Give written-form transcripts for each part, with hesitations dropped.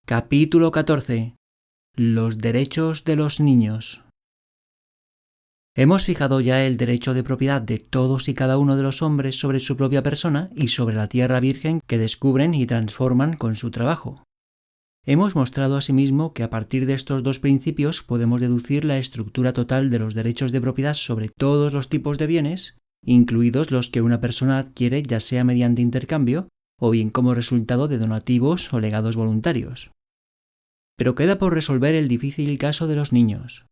Capítulo 14. Los derechos de los niños. Hemos fijado ya el derecho de propiedad de todos y cada uno de los hombres sobre su propia persona y sobre la tierra virgen que descubren y transforman con su trabajo. Hemos mostrado asimismo que a partir de estos dos principios podemos deducir la estructura total de los derechos de propiedad sobre todos los tipos de bienes, incluidos los que una persona adquiere ya sea mediante intercambio o bien como resultado de donativos o legados voluntarios. Pero queda por resolver el difícil caso de los niños.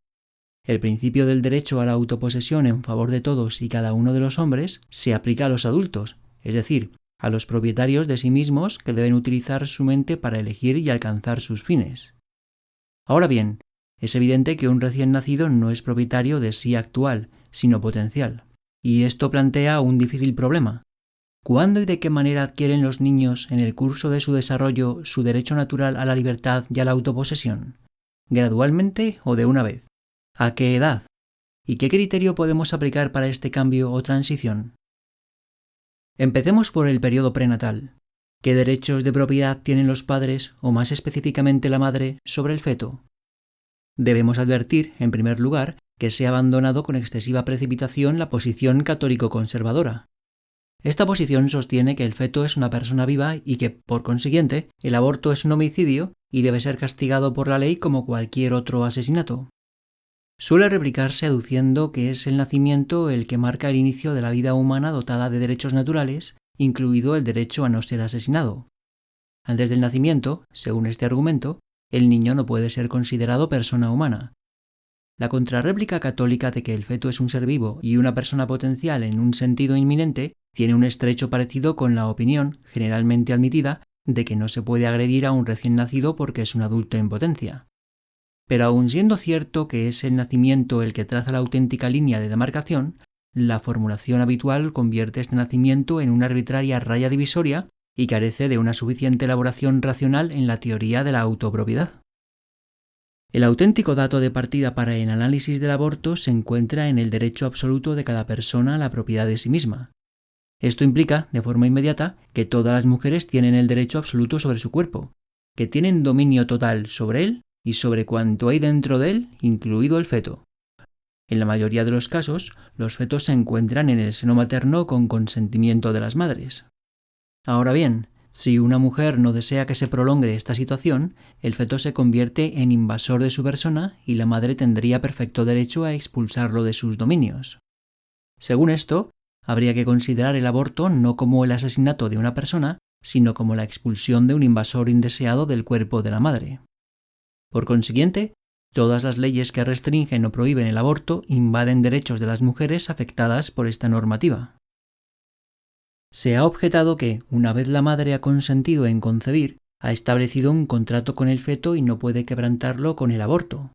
El principio del derecho a la autoposesión en favor de todos y cada uno de los hombres se aplica a los adultos, es decir, a los propietarios de sí mismos que deben utilizar su mente para elegir y alcanzar sus fines. Ahora bien, es evidente que un recién nacido no es propietario de sí actual, sino potencial, y esto plantea un difícil problema. ¿Cuándo y de qué manera adquieren los niños en el curso de su desarrollo su derecho natural a la libertad y a la autoposesión? ¿Gradualmente o de una vez? ¿A qué edad? ¿Y qué criterio podemos aplicar para este cambio o transición? Empecemos por el periodo prenatal. ¿Qué derechos de propiedad tienen los padres, o más específicamente la madre, sobre el feto? Debemos advertir, en primer lugar, que se ha abandonado con excesiva precipitación la posición católico-conservadora. Esta posición sostiene que el feto es una persona viva y que, por consiguiente, el aborto es un homicidio y debe ser castigado por la ley como cualquier otro asesinato. Suele replicarse aduciendo que es el nacimiento el que marca el inicio de la vida humana dotada de derechos naturales, incluido el derecho a no ser asesinado. Antes del nacimiento, según este argumento, el niño no puede ser considerado persona humana. La contrarréplica católica de que el feto es un ser vivo y una persona potencial en un sentido inminente tiene un estrecho parecido con la opinión, generalmente admitida, de que no se puede agredir a un recién nacido porque es un adulto en potencia. Pero aun siendo cierto que es el nacimiento el que traza la auténtica línea de demarcación, la formulación habitual convierte este nacimiento en una arbitraria raya divisoria y carece de una suficiente elaboración racional en la teoría de la autopropiedad. El auténtico dato de partida para el análisis del aborto se encuentra en el derecho absoluto de cada persona a la propiedad de sí misma. Esto implica, de forma inmediata, que todas las mujeres tienen el derecho absoluto sobre su cuerpo, que tienen dominio total sobre él y sobre cuanto hay dentro de él, incluido el feto. En la mayoría de los casos, los fetos se encuentran en el seno materno con consentimiento de las madres. Ahora bien, si una mujer no desea que se prolongue esta situación, el feto se convierte en invasor de su persona y la madre tendría perfecto derecho a expulsarlo de sus dominios. Según esto, habría que considerar el aborto no como el asesinato de una persona, sino como la expulsión de un invasor indeseado del cuerpo de la madre. Por consiguiente, todas las leyes que restringen o prohíben el aborto invaden derechos de las mujeres afectadas por esta normativa. Se ha objetado que, una vez la madre ha consentido en concebir, ha establecido un contrato con el feto y no puede quebrantarlo con el aborto.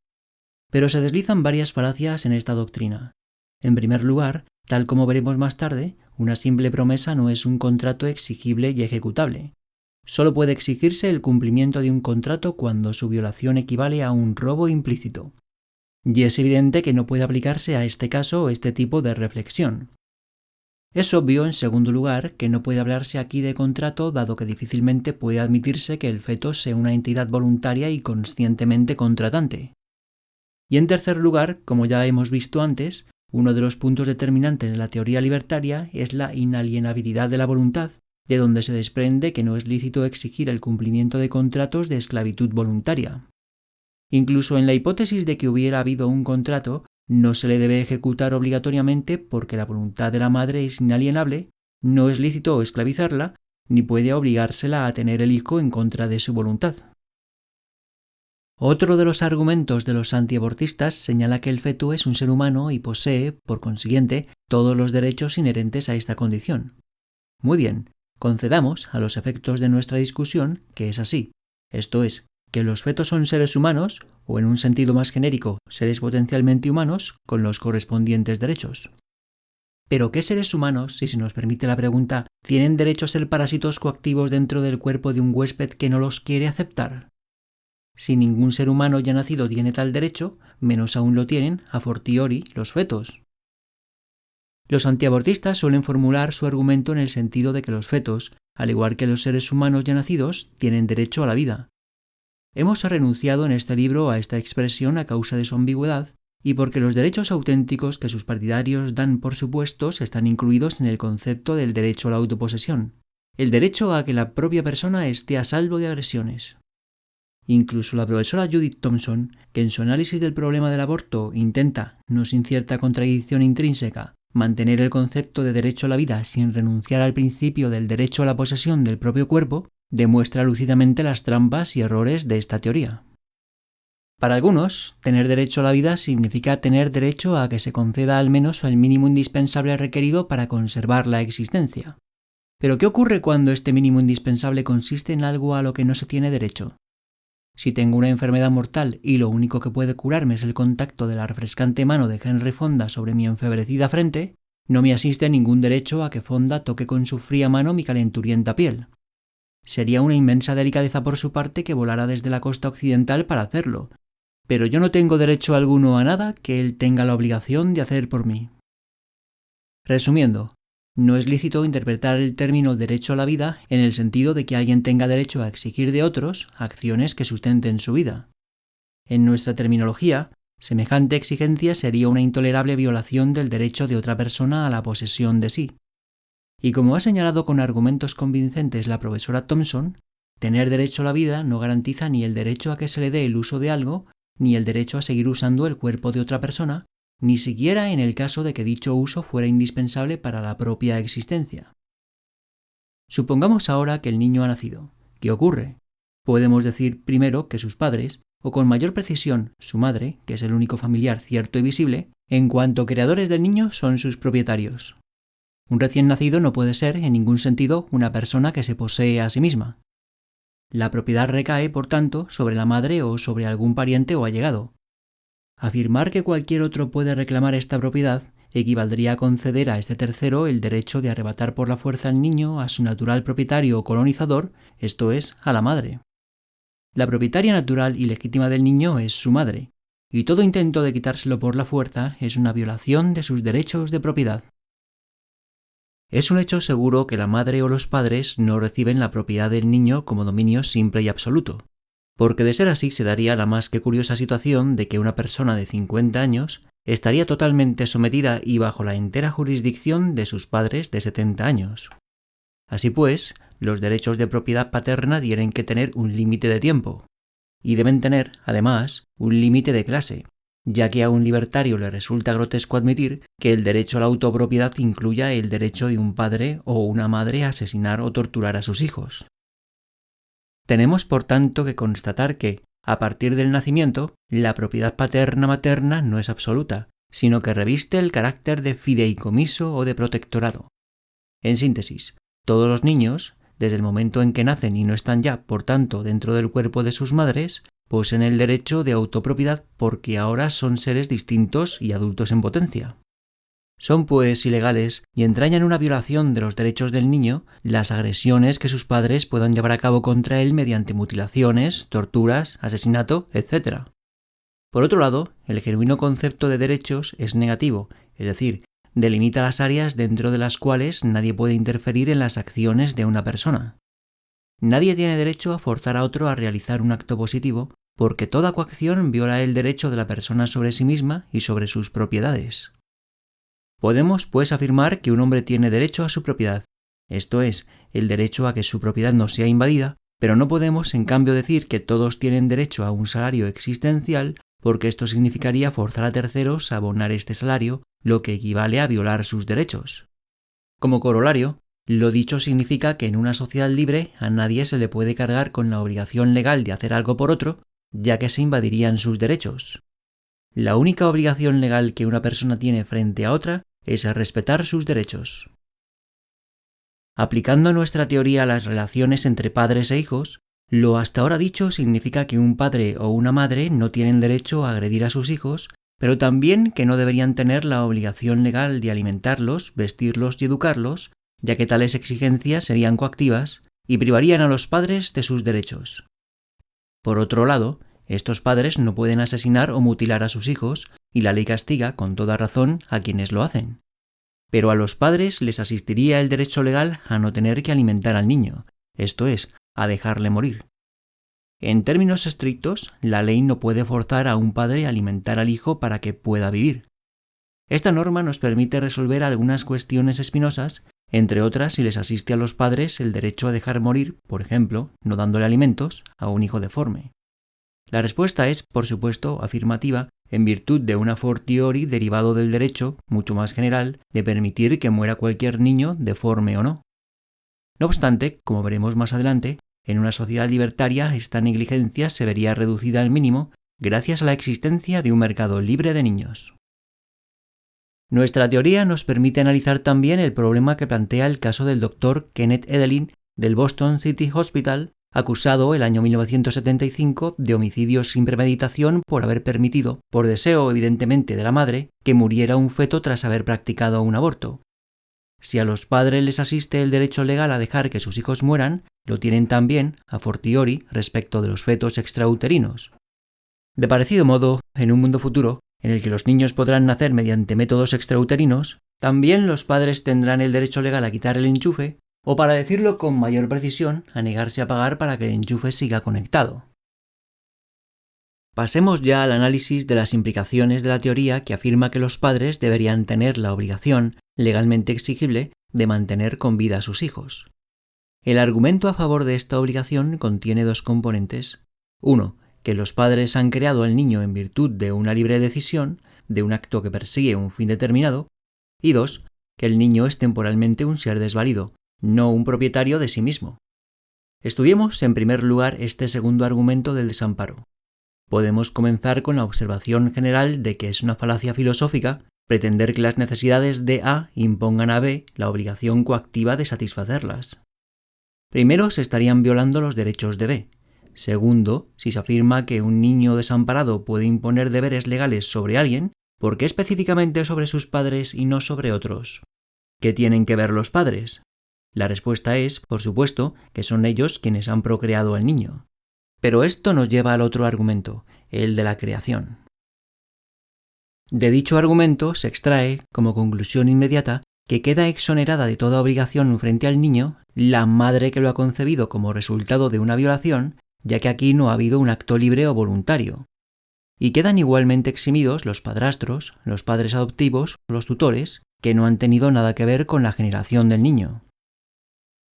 Pero se deslizan varias falacias en esta doctrina. En primer lugar, tal como veremos más tarde, una simple promesa no es un contrato exigible y ejecutable. Solo puede exigirse el cumplimiento de un contrato cuando su violación equivale a un robo implícito. Y es evidente que no puede aplicarse a este caso este tipo de reflexión. Es obvio, en segundo lugar, que no puede hablarse aquí de contrato dado que difícilmente puede admitirse que el feto sea una entidad voluntaria y conscientemente contratante. Y en tercer lugar, como ya hemos visto antes, uno de los puntos determinantes de la teoría libertaria es la inalienabilidad de la voluntad, de donde se desprende que no es lícito exigir el cumplimiento de contratos de esclavitud voluntaria. Incluso en la hipótesis de que hubiera habido un contrato, no se le debe ejecutar obligatoriamente porque la voluntad de la madre es inalienable, no es lícito esclavizarla, ni puede obligársela a tener el hijo en contra de su voluntad. Otro de los argumentos de los antiabortistas señala que el feto es un ser humano y posee, por consiguiente, todos los derechos inherentes a esta condición. Muy bien, concedamos, a los efectos de nuestra discusión, que es así, esto es, que los fetos son seres humanos, o en un sentido más genérico, seres potencialmente humanos, con los correspondientes derechos. ¿Pero qué seres humanos, si se nos permite la pregunta, tienen derecho a ser parásitos coactivos dentro del cuerpo de un huésped que no los quiere aceptar? Si ningún ser humano ya nacido tiene tal derecho, menos aún lo tienen, a fortiori, los fetos. Los antiabortistas suelen formular su argumento en el sentido de que los fetos, al igual que los seres humanos ya nacidos, tienen derecho a la vida. Hemos renunciado en este libro a esta expresión a causa de su ambigüedad y porque los derechos auténticos que sus partidarios dan por supuestos están incluidos en el concepto del derecho a la autoposesión, el derecho a que la propia persona esté a salvo de agresiones. Incluso la profesora Judith Thomson, que en su análisis del problema del aborto intenta, no sin cierta contradicción intrínseca, mantener el concepto de derecho a la vida sin renunciar al principio del derecho a la posesión del propio cuerpo, demuestra lúcidamente las trampas y errores de esta teoría. Para algunos, tener derecho a la vida significa tener derecho a que se conceda al menos el mínimo indispensable requerido para conservar la existencia. Pero ¿qué ocurre cuando este mínimo indispensable consiste en algo a lo que no se tiene derecho? Si tengo una enfermedad mortal y lo único que puede curarme es el contacto de la refrescante mano de Henry Fonda sobre mi enfebrecida frente, no me asiste ningún derecho a que Fonda toque con su fría mano mi calenturienta piel. Sería una inmensa delicadeza por su parte que volara desde la costa occidental para hacerlo, pero yo no tengo derecho alguno a nada que él tenga la obligación de hacer por mí. Resumiendo, no es lícito interpretar el término derecho a la vida en el sentido de que alguien tenga derecho a exigir de otros acciones que sustenten su vida. En nuestra terminología, semejante exigencia sería una intolerable violación del derecho de otra persona a la posesión de sí. Y como ha señalado con argumentos convincentes la profesora Thomson, tener derecho a la vida no garantiza ni el derecho a que se le dé el uso de algo, ni el derecho a seguir usando el cuerpo de otra persona, ni siquiera en el caso de que dicho uso fuera indispensable para la propia existencia. Supongamos ahora que el niño ha nacido. ¿Qué ocurre? Podemos decir primero que sus padres, o con mayor precisión su madre, que es el único familiar cierto y visible, en cuanto creadores del niño son sus propietarios. Un recién nacido no puede ser, en ningún sentido, una persona que se posee a sí misma. La propiedad recae, por tanto, sobre la madre o sobre algún pariente o allegado. Afirmar que cualquier otro puede reclamar esta propiedad equivaldría a conceder a este tercero el derecho de arrebatar por la fuerza al niño a su natural propietario o colonizador, esto es, a la madre. La propietaria natural y legítima del niño es su madre, y todo intento de quitárselo por la fuerza es una violación de sus derechos de propiedad. Es un hecho seguro que la madre o los padres no reciben la propiedad del niño como dominio simple y absoluto, porque de ser así se daría la más que curiosa situación de que una persona de 50 años estaría totalmente sometida y bajo la entera jurisdicción de sus padres de 70 años. Así pues, los derechos de propiedad paterna tienen que tener un límite de tiempo, y deben tener, además, un límite de clase, ya que a un libertario le resulta grotesco admitir que el derecho a la autopropiedad incluya el derecho de un padre o una madre a asesinar o torturar a sus hijos. Tenemos, por tanto, que constatar que, a partir del nacimiento, la propiedad paterna-materna no es absoluta, sino que reviste el carácter de fideicomiso o de protectorado. En síntesis, todos los niños, desde el momento en que nacen y no están ya, por tanto, dentro del cuerpo de sus madres, poseen el derecho de autopropiedad porque ahora son seres distintos y adultos en potencia. Son pues ilegales y entrañan una violación de los derechos del niño las agresiones que sus padres puedan llevar a cabo contra él mediante mutilaciones, torturas, asesinato, etc. Por otro lado, el genuino concepto de derechos es negativo, es decir, delimita las áreas dentro de las cuales nadie puede interferir en las acciones de una persona. Nadie tiene derecho a forzar a otro a realizar un acto positivo, porque toda coacción viola el derecho de la persona sobre sí misma y sobre sus propiedades. Podemos, pues, afirmar que un hombre tiene derecho a su propiedad, esto es, el derecho a que su propiedad no sea invadida, pero no podemos, en cambio, decir que todos tienen derecho a un salario existencial, porque esto significaría forzar a terceros a abonar este salario, lo que equivale a violar sus derechos. Como corolario, lo dicho significa que en una sociedad libre a nadie se le puede cargar con la obligación legal de hacer algo por otro, ya que se invadirían sus derechos. La única obligación legal que una persona tiene frente a otra es respetar sus derechos. Aplicando nuestra teoría a las relaciones entre padres e hijos, lo hasta ahora dicho significa que un padre o una madre no tienen derecho a agredir a sus hijos, pero también que no deberían tener la obligación legal de alimentarlos, vestirlos y educarlos, ya que tales exigencias serían coactivas y privarían a los padres de sus derechos. Por otro lado, estos padres no pueden asesinar o mutilar a sus hijos, y la ley castiga, con toda razón, a quienes lo hacen. Pero a los padres les asistiría el derecho legal a no tener que alimentar al niño, esto es, a dejarle morir. En términos estrictos, la ley no puede forzar a un padre a alimentar al hijo para que pueda vivir. Esta norma nos permite resolver algunas cuestiones espinosas, entre otras si les asiste a los padres el derecho a dejar morir, por ejemplo, no dándole alimentos, a un hijo deforme. La respuesta es, por supuesto, afirmativa, en virtud de un a fortiori derivado del derecho, mucho más general, de permitir que muera cualquier niño, deforme o no. No obstante, como veremos más adelante, en una sociedad libertaria esta negligencia se vería reducida al mínimo gracias a la existencia de un mercado libre de niños. Nuestra teoría nos permite analizar también el problema que plantea el caso del Dr. Kenneth Edelin del Boston City Hospital, acusado el año 1975 de homicidio sin premeditación por haber permitido, por deseo evidentemente de la madre, que muriera un feto tras haber practicado un aborto. Si a los padres les asiste el derecho legal a dejar que sus hijos mueran, lo tienen también, a fortiori, respecto de los fetos extrauterinos. De parecido modo, en un mundo futuro, en el que los niños podrán nacer mediante métodos extrauterinos, también los padres tendrán el derecho legal a quitar el enchufe, o para decirlo con mayor precisión, a negarse a pagar para que el enchufe siga conectado. Pasemos ya al análisis de las implicaciones de la teoría que afirma que los padres deberían tener la obligación, legalmente exigible, de mantener con vida a sus hijos. El argumento a favor de esta obligación contiene dos componentes. Uno, que los padres han creado al niño en virtud de una libre decisión, de un acto que persigue un fin determinado. Y dos, que el niño es temporalmente un ser desvalido, no un propietario de sí mismo. Estudiemos en primer lugar este segundo argumento del desamparo. Podemos comenzar con la observación general de que es una falacia filosófica pretender que las necesidades de A impongan a B la obligación coactiva de satisfacerlas. Primero, se estarían violando los derechos de B. Segundo, si se afirma que un niño desamparado puede imponer deberes legales sobre alguien, ¿por qué específicamente sobre sus padres y no sobre otros? ¿Qué tienen que ver los padres? La respuesta es, por supuesto, que son ellos quienes han procreado al niño. Pero esto nos lleva al otro argumento, el de la creación. De dicho argumento se extrae, como conclusión inmediata, que queda exonerada de toda obligación frente al niño la madre que lo ha concebido como resultado de una violación, ya que aquí no ha habido un acto libre o voluntario. Y quedan igualmente eximidos los padrastros, los padres adoptivos o los tutores, que no han tenido nada que ver con la generación del niño.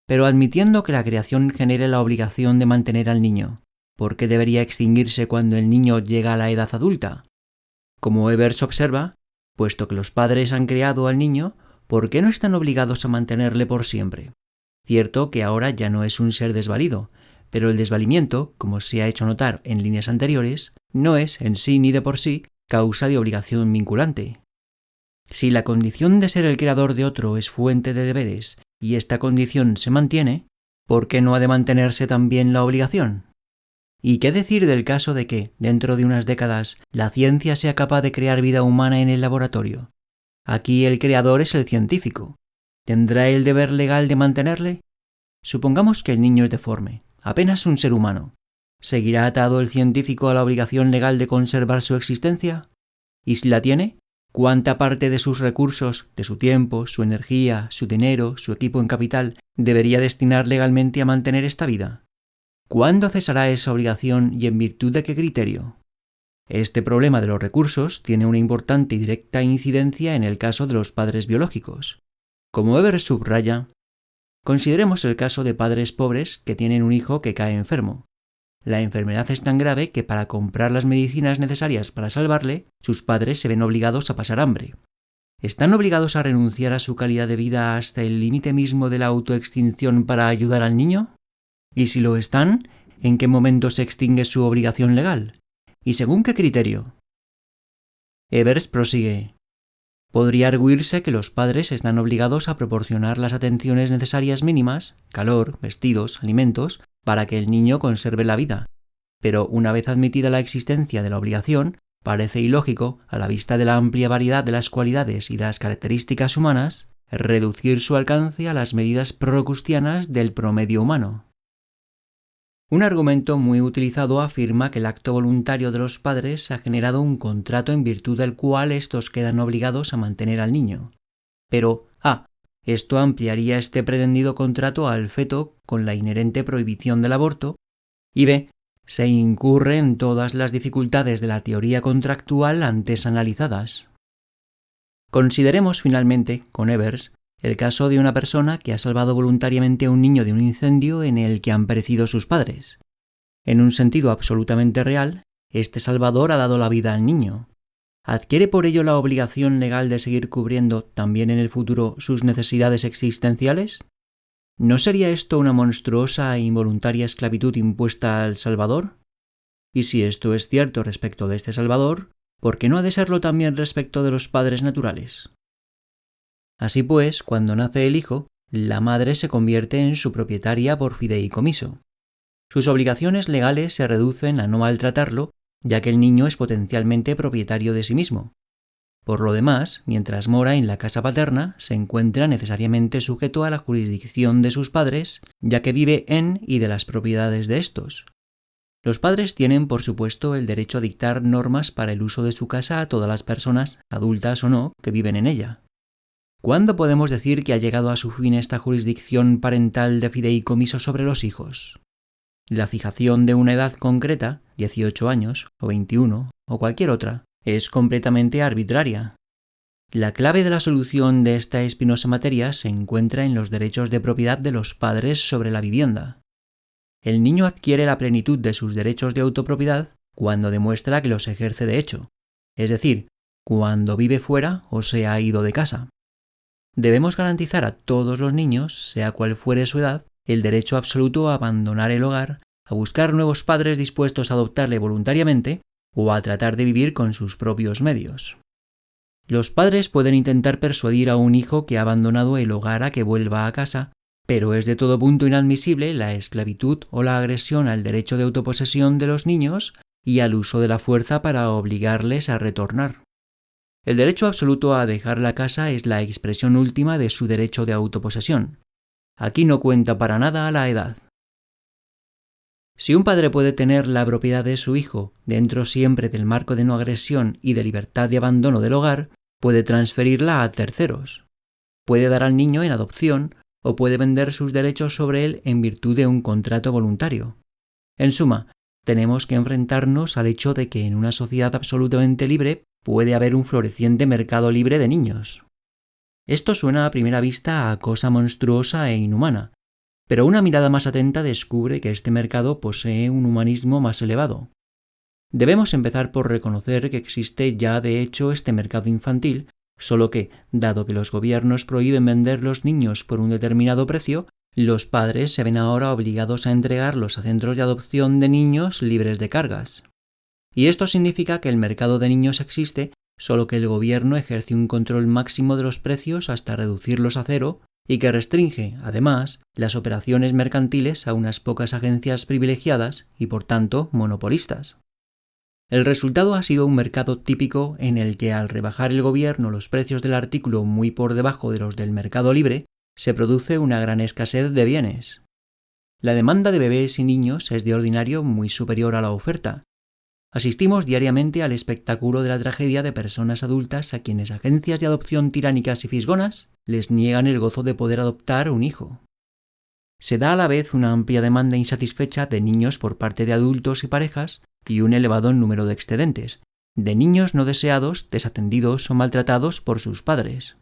Pero admitiendo que la creación genere la obligación de mantener al niño, ¿por qué debería extinguirse cuando el niño llega a la edad adulta? Como Ebers observa, puesto que los padres han creado al niño, ¿por qué no están obligados a mantenerle por siempre? Cierto que ahora ya no es un ser desvalido, pero el desvalimiento, como se ha hecho notar en líneas anteriores, no es en sí ni de por sí causa de obligación vinculante. Si la condición de ser el creador de otro es fuente de deberes y esta condición se mantiene, ¿por qué no ha de mantenerse también la obligación? ¿Y qué decir del caso de que, dentro de unas décadas, la ciencia sea capaz de crear vida humana en el laboratorio? Aquí el creador es el científico. ¿Tendrá el deber legal de mantenerle? Supongamos que el niño es deforme, apenas un ser humano. ¿Seguirá atado el científico a la obligación legal de conservar su existencia? ¿Y si la tiene? ¿Cuánta parte de sus recursos, de su tiempo, su energía, su dinero, su equipo en capital, debería destinar legalmente a mantener esta vida? ¿Cuándo cesará esa obligación y en virtud de qué criterio? Este problema de los recursos tiene una importante y directa incidencia en el caso de los padres biológicos. Como Weber subraya, consideremos el caso de padres pobres que tienen un hijo que cae enfermo. La enfermedad es tan grave que para comprar las medicinas necesarias para salvarle, sus padres se ven obligados a pasar hambre. ¿Están obligados a renunciar a su calidad de vida hasta el límite mismo de la autoextinción para ayudar al niño? Y si lo están, ¿en qué momento se extingue su obligación legal? ¿Y según qué criterio? Ebers prosigue. Podría arguirse que los padres están obligados a proporcionar las atenciones necesarias mínimas, calor, vestidos, alimentos, para que el niño conserve la vida. Pero una vez admitida la existencia de la obligación, parece ilógico, a la vista de la amplia variedad de las cualidades y de las características humanas, reducir su alcance a las medidas procustianas del promedio humano. Un argumento muy utilizado afirma que el acto voluntario de los padres ha generado un contrato en virtud del cual estos quedan obligados a mantener al niño. Pero A. Esto ampliaría este pretendido contrato al feto con la inherente prohibición del aborto, y B. se incurre en todas las dificultades de la teoría contractual antes analizadas. Consideremos finalmente, con Evers, el caso de una persona que ha salvado voluntariamente a un niño de un incendio en el que han perecido sus padres. En un sentido absolutamente real, este salvador ha dado la vida al niño. ¿Adquiere por ello la obligación legal de seguir cubriendo también en el futuro sus necesidades existenciales? ¿No sería esto una monstruosa e involuntaria esclavitud impuesta al Salvador? Y si esto es cierto respecto de este Salvador, ¿por qué no ha de serlo también respecto de los padres naturales? Así pues, cuando nace el hijo, la madre se convierte en su propietaria por fideicomiso. Sus obligaciones legales se reducen a no maltratarlo, ya que el niño es potencialmente propietario de sí mismo. Por lo demás, mientras mora en la casa paterna, se encuentra necesariamente sujeto a la jurisdicción de sus padres, ya que vive en y de las propiedades de estos. Los padres tienen, por supuesto, el derecho a dictar normas para el uso de su casa a todas las personas, adultas o no, que viven en ella. ¿Cuándo podemos decir que ha llegado a su fin esta jurisdicción parental de fideicomiso sobre los hijos? La fijación de una edad concreta, 18 años, o 21, o cualquier otra, es completamente arbitraria. La clave de la solución de esta espinosa materia se encuentra en los derechos de propiedad de los padres sobre la vivienda. El niño adquiere la plenitud de sus derechos de autopropiedad cuando demuestra que los ejerce de hecho, es decir, cuando vive fuera o se ha ido de casa. Debemos garantizar a todos los niños, sea cual fuere su edad, el derecho absoluto a abandonar el hogar, a buscar nuevos padres dispuestos a adoptarle voluntariamente o a tratar de vivir con sus propios medios. Los padres pueden intentar persuadir a un hijo que ha abandonado el hogar a que vuelva a casa, pero es de todo punto inadmisible la esclavitud o la agresión al derecho de autoposesión de los niños y al uso de la fuerza para obligarles a retornar. El derecho absoluto a dejar la casa es la expresión última de su derecho de autoposesión. Aquí no cuenta para nada la edad. Si un padre puede tener la propiedad de su hijo dentro siempre del marco de no agresión y de libertad de abandono del hogar, puede transferirla a terceros. Puede dar al niño en adopción o puede vender sus derechos sobre él en virtud de un contrato voluntario. En suma, tenemos que enfrentarnos al hecho de que en una sociedad absolutamente libre puede haber un floreciente mercado libre de niños. Esto suena a primera vista a cosa monstruosa e inhumana, pero una mirada más atenta descubre que este mercado posee un humanismo más elevado. Debemos empezar por reconocer que existe ya de hecho este mercado infantil, solo que, dado que los gobiernos prohíben vender los niños por un determinado precio, los padres se ven ahora obligados a entregarlos a centros de adopción de niños libres de cargas. Y esto significa que el mercado de niños existe, solo que el gobierno ejerce un control máximo de los precios hasta reducirlos a cero y que restringe, además, las operaciones mercantiles a unas pocas agencias privilegiadas y, por tanto, monopolistas. El resultado ha sido un mercado típico en el que, al rebajar el gobierno los precios del artículo muy por debajo de los del mercado libre, se produce una gran escasez de bienes. La demanda de bebés y niños es de ordinario muy superior a la oferta. Asistimos diariamente al espectáculo de la tragedia de personas adultas a quienes agencias de adopción tiránicas y fisgonas les niegan el gozo de poder adoptar un hijo. Se da a la vez una amplia demanda insatisfecha de niños por parte de adultos y parejas y un elevado número de excedentes, de niños no deseados, desatendidos o maltratados por sus padres.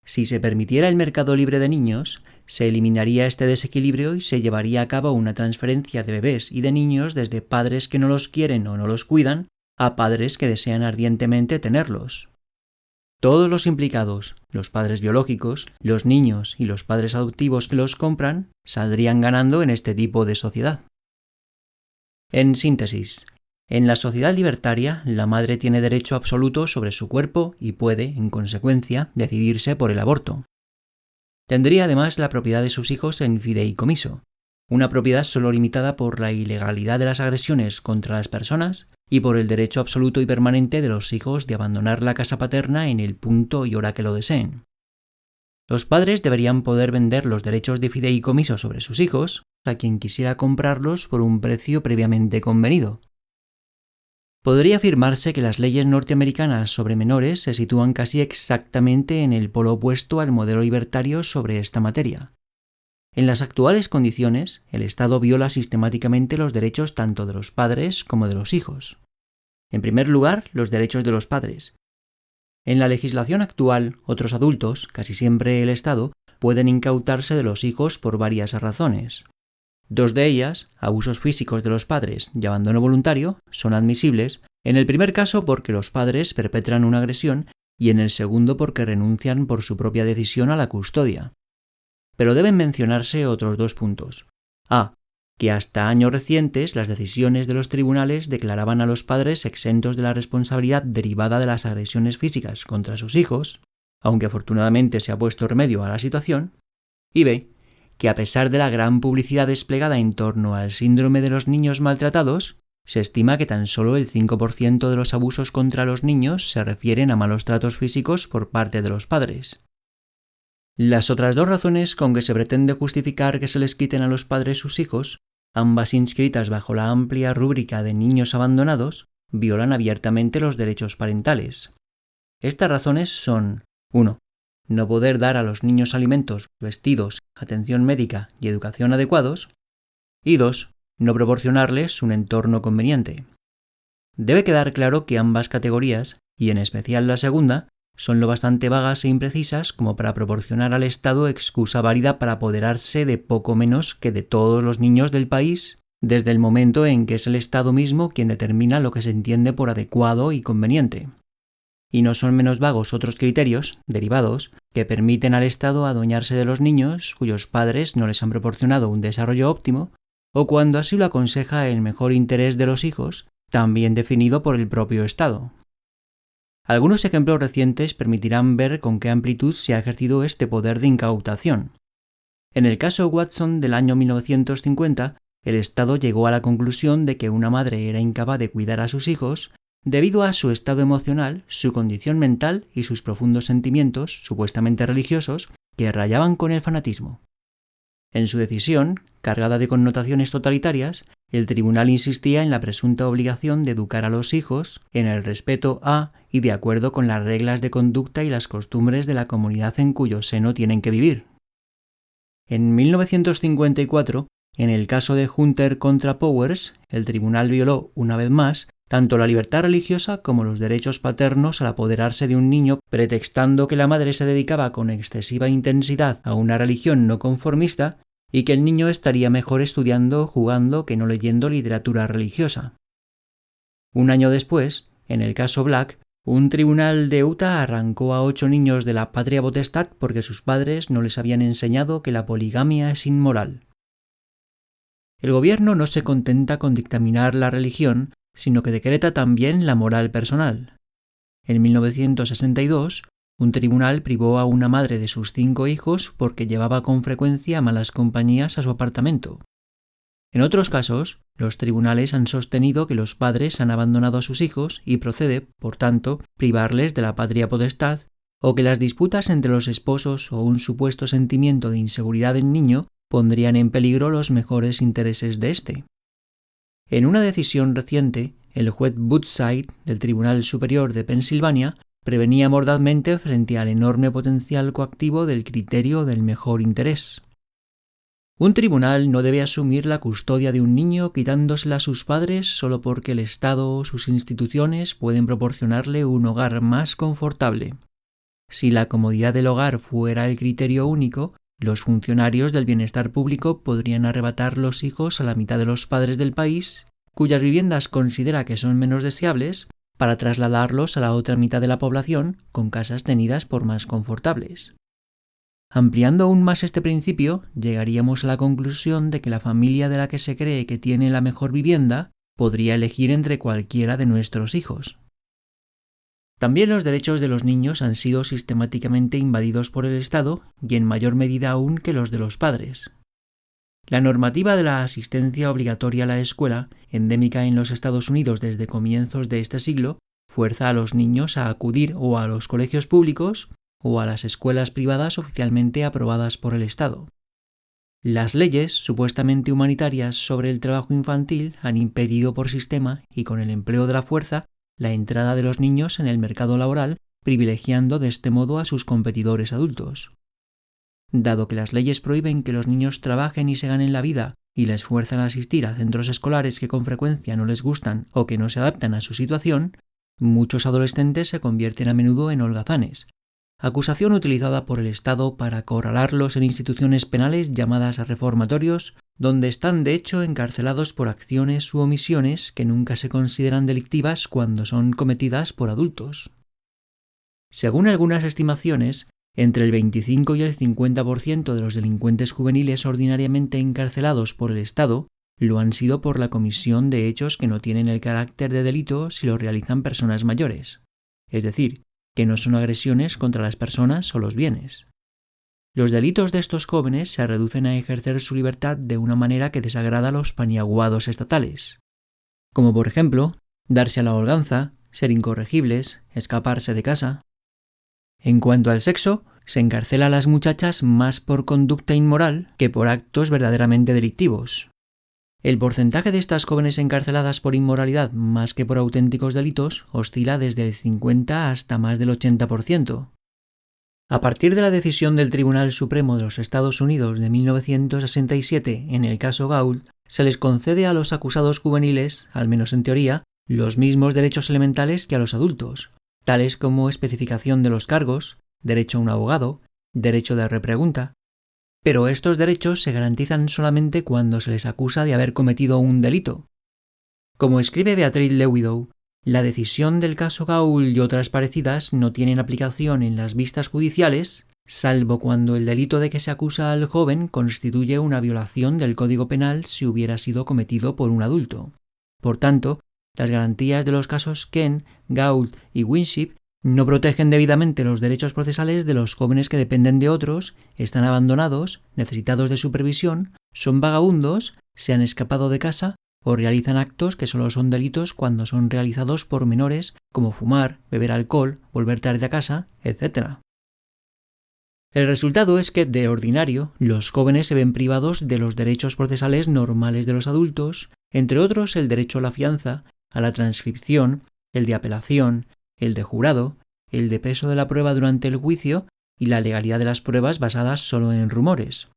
Si se permitiera el mercado libre de niños, se eliminaría este desequilibrio y se llevaría a cabo una transferencia de bebés y de niños desde padres que no los quieren o no los cuidan a padres que desean ardientemente tenerlos. Todos los implicados, los padres biológicos, los niños y los padres adoptivos que los compran, saldrían ganando en este tipo de sociedad. En síntesis, en la sociedad libertaria, la madre tiene derecho absoluto sobre su cuerpo y puede, en consecuencia, decidirse por el aborto. Tendría además la propiedad de sus hijos en fideicomiso, una propiedad solo limitada por la ilegalidad de las agresiones contra las personas y por el derecho absoluto y permanente de los hijos de abandonar la casa paterna en el punto y hora que lo deseen. Los padres deberían poder vender los derechos de fideicomiso sobre sus hijos a quien quisiera comprarlos por un precio previamente convenido. Podría afirmarse que las leyes norteamericanas sobre menores se sitúan casi exactamente en el polo opuesto al modelo libertario sobre esta materia. En las actuales condiciones, el Estado viola sistemáticamente los derechos tanto de los padres como de los hijos. En primer lugar, los derechos de los padres. En la legislación actual, otros adultos, casi siempre el Estado, pueden incautarse de los hijos por varias razones. Dos de ellas, abusos físicos de los padres y abandono voluntario, son admisibles, en el primer caso porque los padres perpetran una agresión y en el segundo porque renuncian por su propia decisión a la custodia. Pero deben mencionarse otros dos puntos. A. Que hasta años recientes las decisiones de los tribunales declaraban a los padres exentos de la responsabilidad derivada de las agresiones físicas contra sus hijos, aunque afortunadamente se ha puesto remedio a la situación. Y B. Que a pesar de la gran publicidad desplegada en torno al síndrome de los niños maltratados, se estima que tan solo el 5% de los abusos contra los niños se refieren a malos tratos físicos por parte de los padres. Las otras dos razones con que se pretende justificar que se les quiten a los padres sus hijos, ambas inscritas bajo la amplia rúbrica de niños abandonados, violan abiertamente los derechos parentales. Estas razones son 1. No poder dar a los niños alimentos, vestidos, atención médica y educación adecuados, y 2. No proporcionarles un entorno conveniente. Debe quedar claro que ambas categorías, y en especial la segunda, son lo bastante vagas e imprecisas como para proporcionar al Estado excusa válida para apoderarse de poco menos que de todos los niños del país, desde el momento en que es el Estado mismo quien determina lo que se entiende por adecuado y conveniente. Y no son menos vagos otros criterios, derivados, que permiten al Estado adueñarse de los niños cuyos padres no les han proporcionado un desarrollo óptimo, o cuando así lo aconseja el mejor interés de los hijos, también definido por el propio Estado. Algunos ejemplos recientes permitirán ver con qué amplitud se ha ejercido este poder de incautación. En el caso Watson del año 1950, el Estado llegó a la conclusión de que una madre era incapaz de cuidar a sus hijos debido a su estado emocional, su condición mental y sus profundos sentimientos, supuestamente religiosos, que rayaban con el fanatismo. En su decisión, cargada de connotaciones totalitarias, el tribunal insistía en la presunta obligación de educar a los hijos en el respeto a y de acuerdo con las reglas de conducta y las costumbres de la comunidad en cuyo seno tienen que vivir. En 1954, en el caso de Hunter contra Powers, el tribunal violó, una vez más, tanto la libertad religiosa como los derechos paternos al apoderarse de un niño, pretextando que la madre se dedicaba con excesiva intensidad a una religión no conformista y que el niño estaría mejor estudiando o jugando que no leyendo literatura religiosa. Un año después, en el caso Black, un tribunal de Utah arrancó a 8 niños de la patria potestad porque sus padres no les habían enseñado que la poligamia es inmoral. El gobierno no se contenta con dictaminar la religión, sino que decreta también la moral personal. En 1962, un tribunal privó a una madre de sus 5 hijos porque llevaba con frecuencia malas compañías a su apartamento. En otros casos, los tribunales han sostenido que los padres han abandonado a sus hijos y procede, por tanto, privarles de la patria potestad, o que las disputas entre los esposos o un supuesto sentimiento de inseguridad del niño pondrían en peligro los mejores intereses de éste. En una decisión reciente, el juez Woodside del Tribunal Superior de Pensilvania prevenía mordazmente frente al enorme potencial coactivo del criterio del mejor interés. Un tribunal no debe asumir la custodia de un niño quitándosela a sus padres solo porque el Estado o sus instituciones pueden proporcionarle un hogar más confortable. Si la comodidad del hogar fuera el criterio único, los funcionarios del bienestar público podrían arrebatar los hijos a la mitad de los padres del país, cuyas viviendas considera que son menos deseables, para trasladarlos a la otra mitad de la población con casas tenidas por más confortables. Ampliando aún más este principio, llegaríamos a la conclusión de que la familia de la que se cree que tiene la mejor vivienda podría elegir entre cualquiera de nuestros hijos. También los derechos de los niños han sido sistemáticamente invadidos por el Estado y en mayor medida aún que los de los padres. La normativa de la asistencia obligatoria a la escuela, endémica en los Estados Unidos desde comienzos de este siglo, fuerza a los niños a acudir o a los colegios públicos o a las escuelas privadas oficialmente aprobadas por el Estado. Las leyes supuestamente humanitarias sobre el trabajo infantil han impedido por sistema y con el empleo de la fuerza la entrada de los niños en el mercado laboral, privilegiando de este modo a sus competidores adultos. dado que las leyes prohíben que los niños trabajen y se ganen la vida y les fuerzan a asistir a centros escolares que con frecuencia no les gustan o que no se adaptan a su situación, muchos adolescentes se convierten a menudo en holgazanes, acusación utilizada por el Estado para acorralarlos en instituciones penales llamadas reformatorios, donde están de hecho encarcelados por acciones u omisiones que nunca se consideran delictivas cuando son cometidas por adultos. Según algunas estimaciones, entre el 25 y el 50% de los delincuentes juveniles ordinariamente encarcelados por el Estado lo han sido por la comisión de hechos que no tienen el carácter de delito si lo realizan personas mayores, es decir, que no son agresiones contra las personas o los bienes. Los delitos de estos jóvenes se reducen a ejercer su libertad de una manera que desagrada a los paniaguados estatales, como por ejemplo, darse a la holganza, ser incorregibles, escaparse de casa. En cuanto al sexo, se encarcela a las muchachas más por conducta inmoral que por actos verdaderamente delictivos. El porcentaje de estas jóvenes encarceladas por inmoralidad más que por auténticos delitos oscila desde el 50 hasta más del 80%. A partir de la decisión del Tribunal Supremo de los Estados Unidos de 1967 en el caso Gaul, se les concede a los acusados juveniles, al menos en teoría, los mismos derechos elementales que a los adultos, tales como especificación de los cargos, derecho a un abogado, derecho de repregunta. Pero estos derechos se garantizan solamente cuando se les acusa de haber cometido un delito. Como escribe Beatriz Lewidow, la decisión del caso Gaul y otras parecidas no tienen aplicación en las vistas judiciales, salvo cuando el delito de que se acusa al joven constituye una violación del Código Penal si hubiera sido cometido por un adulto. Por tanto, las garantías de los casos Kent, Gaul y Winship no protegen debidamente los derechos procesales de los jóvenes que dependen de otros, están abandonados, necesitados de supervisión, son vagabundos, se han escapado de casa o realizan actos que solo son delitos cuando son realizados por menores, como fumar, beber alcohol, volver tarde a casa, etc. El resultado es que, de ordinario, los jóvenes se ven privados de los derechos procesales normales de los adultos, entre otros el derecho a la fianza, a la transcripción, el de apelación, el de jurado, el de peso de la prueba durante el juicio y la legalidad de las pruebas basadas solo en rumores.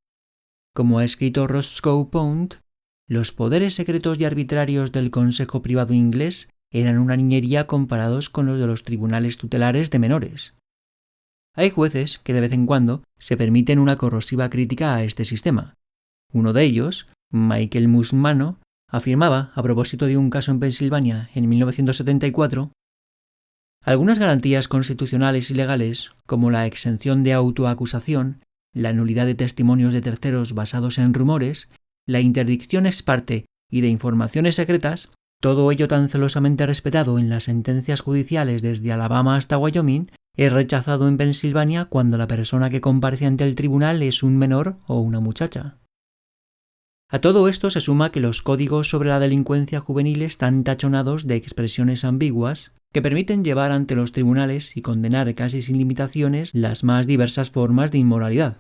Como ha escrito Roscoe Pound, los poderes secretos y arbitrarios del Consejo Privado inglés eran una niñería comparados con los de los tribunales tutelares de menores. Hay jueces que de vez en cuando se permiten una corrosiva crítica a este sistema. Uno de ellos, Michael Musmano, afirmaba, a propósito de un caso en Pensilvania en 1974, algunas garantías constitucionales y legales, como la exención de autoacusación, la nulidad de testimonios de terceros basados en rumores, la interdicción ex parte y de informaciones secretas, todo ello tan celosamente respetado en las sentencias judiciales desde Alabama hasta Wyoming, es rechazado en Pensilvania cuando la persona que comparece ante el tribunal es un menor o una muchacha. A todo esto se suma que los códigos sobre la delincuencia juvenil están tachonados de expresiones ambiguas que permiten llevar ante los tribunales y condenar casi sin limitaciones las más diversas formas de inmoralidad,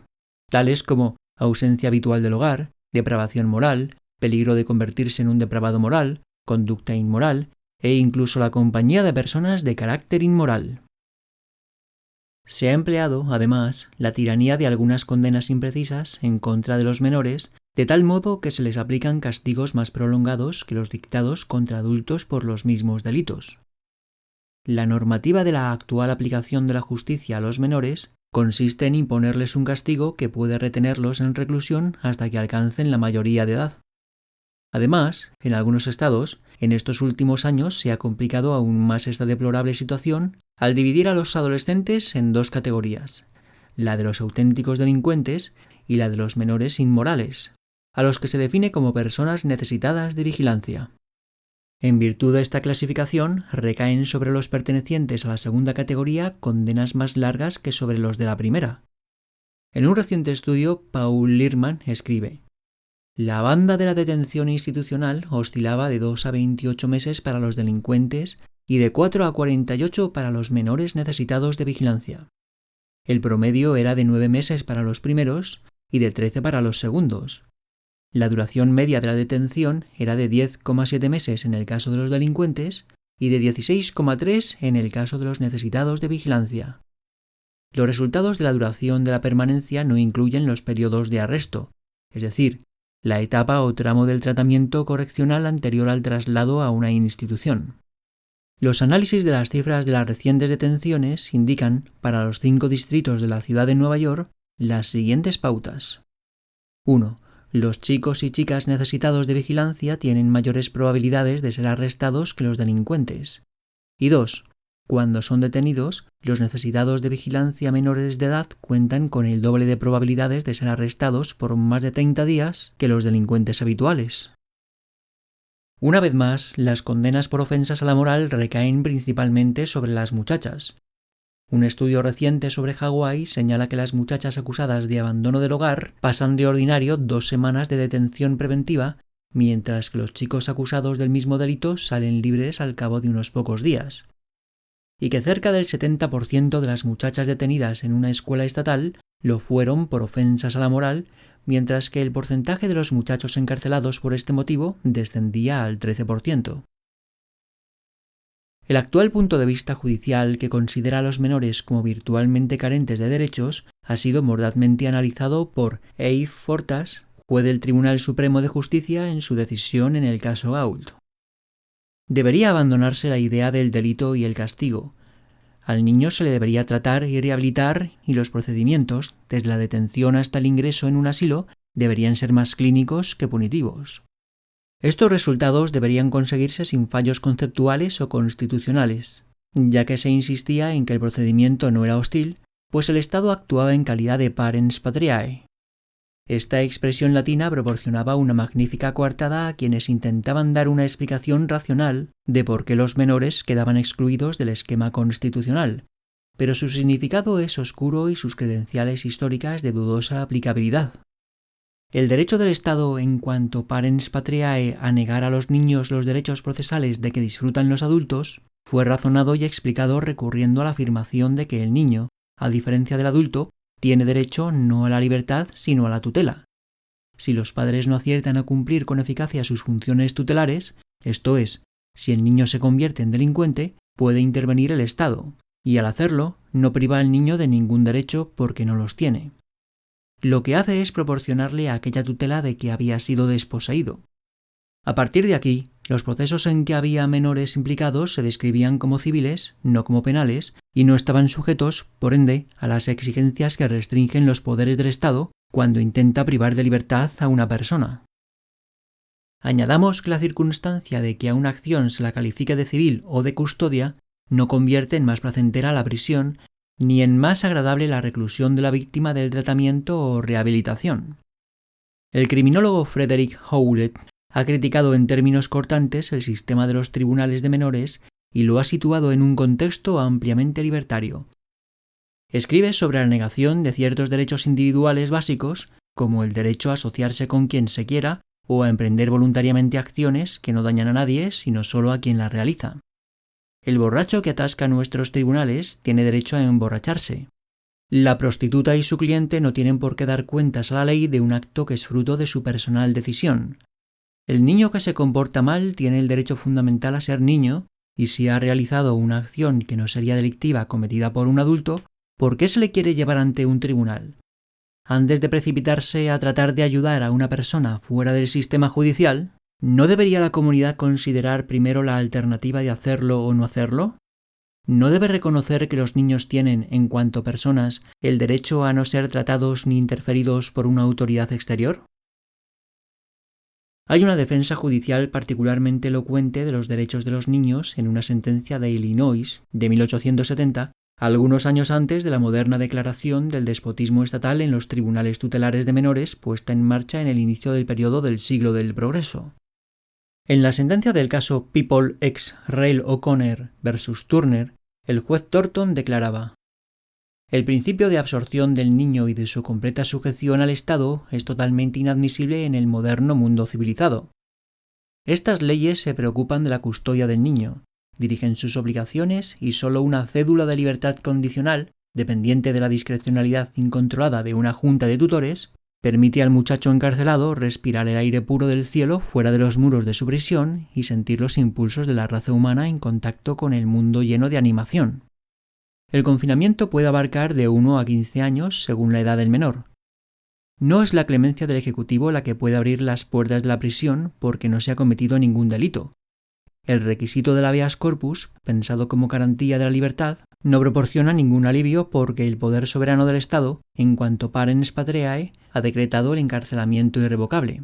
tales como ausencia habitual del hogar, depravación moral, peligro de convertirse en un depravado moral, conducta inmoral e incluso la compañía de personas de carácter inmoral. Se ha empleado, además, la tiranía de algunas condenas imprecisas en contra de los menores, de tal modo que se les aplican castigos más prolongados que los dictados contra adultos por los mismos delitos. La normativa de la actual aplicación de la justicia a los menores consiste en imponerles un castigo que puede retenerlos en reclusión hasta que alcancen la mayoría de edad. Además, en algunos estados, en estos últimos años se ha complicado aún más esta deplorable situación al dividir a los adolescentes en dos categorías, la de los auténticos delincuentes y la de los menores inmorales, a los que se define como personas necesitadas de vigilancia. En virtud de esta clasificación, recaen sobre los pertenecientes a la segunda categoría condenas más largas que sobre los de la primera. En un reciente estudio, Paul Lirman escribe: la banda de la detención institucional oscilaba de 2 a 28 meses para los delincuentes y de 4 a 48 para los menores necesitados de vigilancia. El promedio era de 9 meses para los primeros y de 13 para los segundos. La duración media de la detención era de 10,7 meses en el caso de los delincuentes y de 16,3 en el caso de los necesitados de vigilancia. Los resultados de la duración de la permanencia no incluyen los periodos de arresto, es decir, la etapa o tramo del tratamiento correccional anterior al traslado a una institución. Los análisis de las cifras de las recientes detenciones indican, para los 5 distritos de la ciudad de Nueva York, las siguientes pautas. 1. Los chicos y chicas necesitados de vigilancia tienen mayores probabilidades de ser arrestados que los delincuentes. Y 2. Cuando son detenidos, los necesitados de vigilancia menores de edad cuentan con el doble de probabilidades de ser arrestados por más de 30 días que los delincuentes habituales. Una vez más, las condenas por ofensas a la moral recaen principalmente sobre las muchachas. Un estudio reciente sobre Hawái señala que las muchachas acusadas de abandono del hogar pasan de ordinario 2 semanas de detención preventiva, mientras que los chicos acusados del mismo delito salen libres al cabo de unos pocos días. Y que cerca del 70% de las muchachas detenidas en una escuela estatal lo fueron por ofensas a la moral, mientras que el porcentaje de los muchachos encarcelados por este motivo descendía al 13%. El actual punto de vista judicial, que considera a los menores como virtualmente carentes de derechos, ha sido mordazmente analizado por Eif Fortas, juez del Tribunal Supremo de Justicia, en su decisión en el caso Gault. Debería abandonarse la idea del delito y el castigo. Al niño se le debería tratar y rehabilitar, y los procedimientos, desde la detención hasta el ingreso en un asilo, deberían ser más clínicos que punitivos. Estos resultados deberían conseguirse sin fallos conceptuales o constitucionales, ya que se insistía en que el procedimiento no era hostil, pues el Estado actuaba en calidad de parens patriae. Esta expresión latina proporcionaba una magnífica coartada a quienes intentaban dar una explicación racional de por qué los menores quedaban excluidos del esquema constitucional, pero su significado es oscuro y sus credenciales históricas de dudosa aplicabilidad. El derecho del Estado en cuanto parens patriae a negar a los niños los derechos procesales de que disfrutan los adultos fue razonado y explicado recurriendo a la afirmación de que el niño, a diferencia del adulto, tiene derecho no a la libertad sino a la tutela. Si los padres no aciertan a cumplir con eficacia sus funciones tutelares, esto es, si el niño se convierte en delincuente, puede intervenir el Estado, y al hacerlo no priva al niño de ningún derecho porque no los tiene. Lo que hace es proporcionarle aquella tutela de que había sido desposeído. A partir de aquí, los procesos en que había menores implicados se describían como civiles, no como penales, y no estaban sujetos, por ende, a las exigencias que restringen los poderes del Estado cuando intenta privar de libertad a una persona. Añadamos que la circunstancia de que a una acción se la califique de civil o de custodia no convierte en más placentera la prisión ni en más agradable la reclusión de la víctima del tratamiento o rehabilitación. El criminólogo Frederick Howlett ha criticado en términos cortantes el sistema de los tribunales de menores y lo ha situado en un contexto ampliamente libertario. Escribe sobre la negación de ciertos derechos individuales básicos, como el derecho a asociarse con quien se quiera o a emprender voluntariamente acciones que no dañan a nadie sino solo a quien las realiza. El borracho que atasca nuestros tribunales tiene derecho a emborracharse. La prostituta y su cliente no tienen por qué dar cuentas a la ley de un acto que es fruto de su personal decisión. El niño que se comporta mal tiene el derecho fundamental a ser niño, y si ha realizado una acción que no sería delictiva cometida por un adulto, ¿por qué se le quiere llevar ante un tribunal? Antes de precipitarse a tratar de ayudar a una persona fuera del sistema judicial, ¿no debería la comunidad considerar primero la alternativa de hacerlo o no hacerlo? ¿No debe reconocer que los niños tienen, en cuanto personas, el derecho a no ser tratados ni interferidos por una autoridad exterior? Hay una defensa judicial particularmente elocuente de los derechos de los niños en una sentencia de Illinois de 1870, algunos años antes de la moderna declaración del despotismo estatal en los tribunales tutelares de menores puesta en marcha en el inicio del periodo del siglo del progreso. En la sentencia del caso People ex Rale O'Connor vs. Turner, el juez Thornton declaraba: «El principio de absorción del niño y de su completa sujeción al Estado es totalmente inadmisible en el moderno mundo civilizado. Estas leyes se preocupan de la custodia del niño, dirigen sus obligaciones y solo una cédula de libertad condicional, dependiente de la discrecionalidad incontrolada de una junta de tutores, permite al muchacho encarcelado respirar el aire puro del cielo fuera de los muros de su prisión y sentir los impulsos de la raza humana en contacto con el mundo lleno de animación. El confinamiento puede abarcar de 1 a 15 años según la edad del menor. No es la clemencia del Ejecutivo la que puede abrir las puertas de la prisión porque no se ha cometido ningún delito. El requisito del habeas corpus, pensado como garantía de la libertad, no proporciona ningún alivio porque el poder soberano del Estado, en cuanto parens patriae, ha decretado el encarcelamiento irrevocable.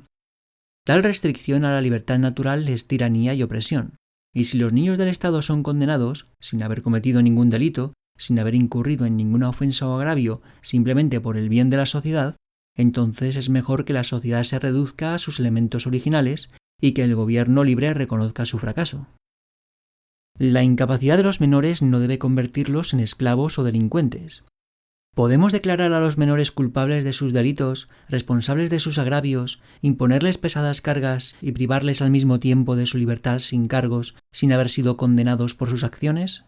Tal restricción a la libertad natural es tiranía y opresión, y si los niños del Estado son condenados, sin haber cometido ningún delito, sin haber incurrido en ninguna ofensa o agravio, simplemente por el bien de la sociedad, entonces es mejor que la sociedad se reduzca a sus elementos originales y que el gobierno libre reconozca su fracaso. La incapacidad de los menores no debe convertirlos en esclavos o delincuentes. ¿Podemos declarar a los menores culpables de sus delitos, responsables de sus agravios, imponerles pesadas cargas y privarles al mismo tiempo de su libertad sin cargos, sin haber sido condenados por sus acciones?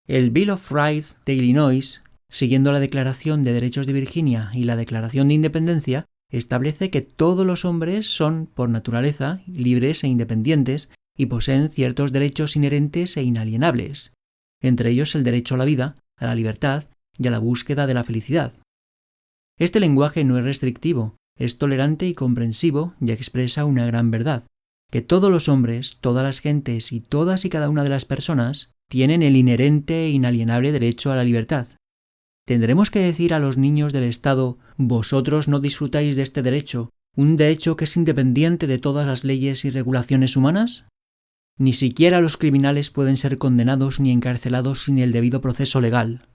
El Bill of Rights de Illinois, siguiendo la Declaración de Derechos de Virginia y la Declaración de Independencia, establece que todos los hombres son, por naturaleza, libres e independientes y poseen ciertos derechos inherentes e inalienables, entre ellos el derecho a la vida, a la libertad y a la búsqueda de la felicidad. Este lenguaje no es restrictivo, es tolerante y comprensivo y expresa una gran verdad, que todos los hombres, todas las gentes y todas y cada una de las personas tienen el inherente e inalienable derecho a la libertad. ¿Tendremos que decir a los niños del Estado, vosotros no disfrutáis de este derecho, un derecho que es independiente de todas las leyes y regulaciones humanas? Ni siquiera los criminales pueden ser condenados ni encarcelados sin el debido proceso legal.